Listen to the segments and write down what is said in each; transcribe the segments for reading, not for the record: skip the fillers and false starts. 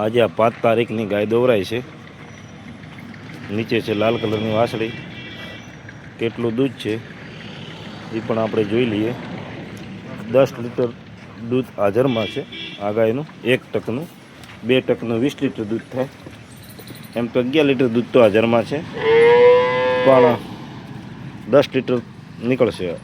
આજે આ 5 તારીખની ગાય દોવરાય છે। નીચે છે લાલ કલરની વાસળી। કેટલું દૂધ છે એ પણ આપણે જોઈ લઈએ। 10 લીટર દૂધ હાજરમાં છે આ ગાયનું। 1 ટકનું 2 ટકનું 20 લીટર દૂધ થાય। એમ તો 11 લીટર દૂધ તો હાજરમાં છે, પણ 10 લીટર નીકળશે।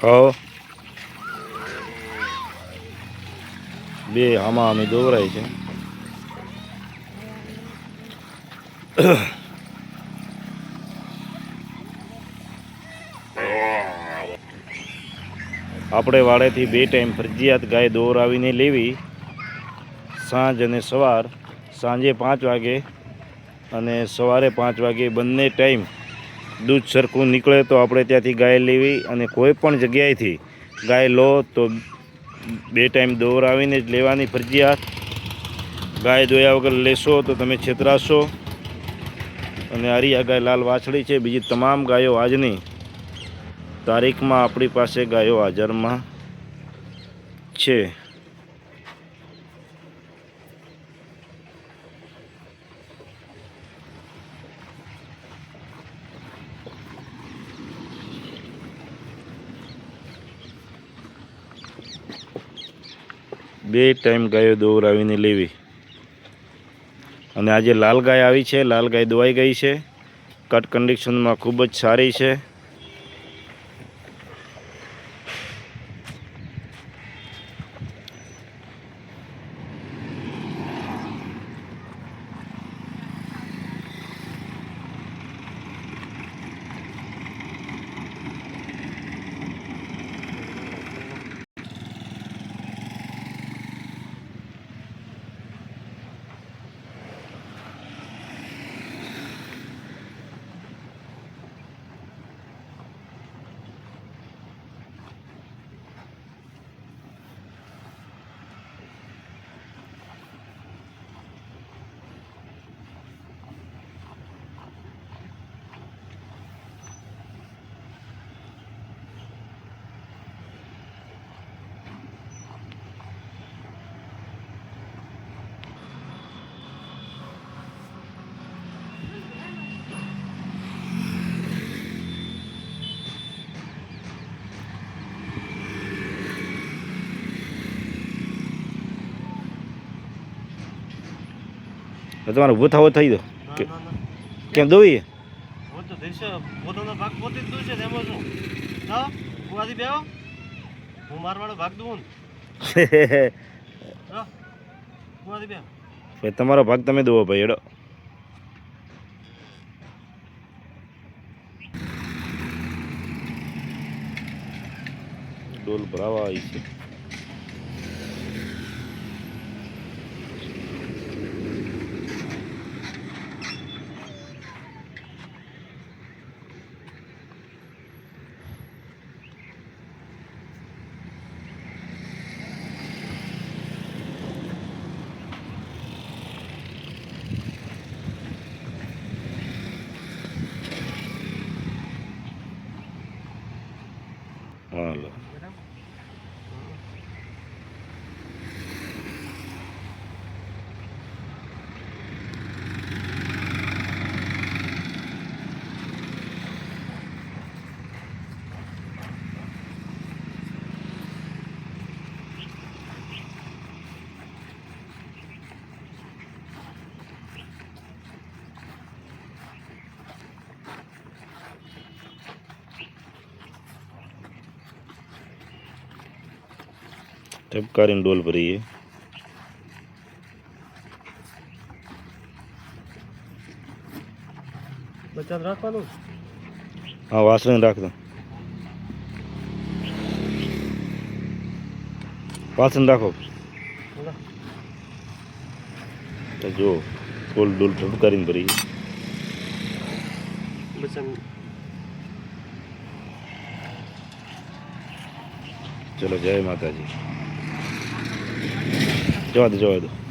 હા, બે આમાં અમે દોવરાય છે। આપણે વાડેથી 2 ટાઈમ ફરજિયાત ગાય દોરાવીને લેવી, સાંજ અને સવાર। સાંજે 5 વાગે અને સવારે 5 વાગે બંને ટાઈમ દૂધ સરખું નીકળે તો આપણે ત્યાંથી ગાય લેવી। અને કોઈ પણ જગ્યાએથી ગાય લો તો 2 ટાઈમ દોરાવીને જ લેવાની ફરજિયાત। ગાય દોયા વગર લેશો તો તમે છેતરાશો। અને આરી આ ગાય લાલ વાછડી છે। બીજી તમામ ગાયો આજની તારીખમાં આપણી પાસે ગાયો હાજરમાં છે। બે ટાઈમ ગાયો દોરાવીને લેવી। અને આજે લાલ ગાય આવી છે। લાલ ગાય દોવાઈ ગઈ છે। કટ કન્ડિશનમાં ખૂબ જ સારી છે। તમારે ઊભો થવો થઈ દો કેમ દોવી તમારો ભાગ તમે દોવો ભાઈ એડો। ડોલ ભરાવા આવી છે। હાલો ટપકારીને ડોલ ભરીએ। બચાવ રાખવાનું। હા, વાસણ રાખ દો। પાછળ રાખો તો જો ફૂલ ડૂલ કરીને ભરી બસ આમ ચલો જય માતાજી જવા દો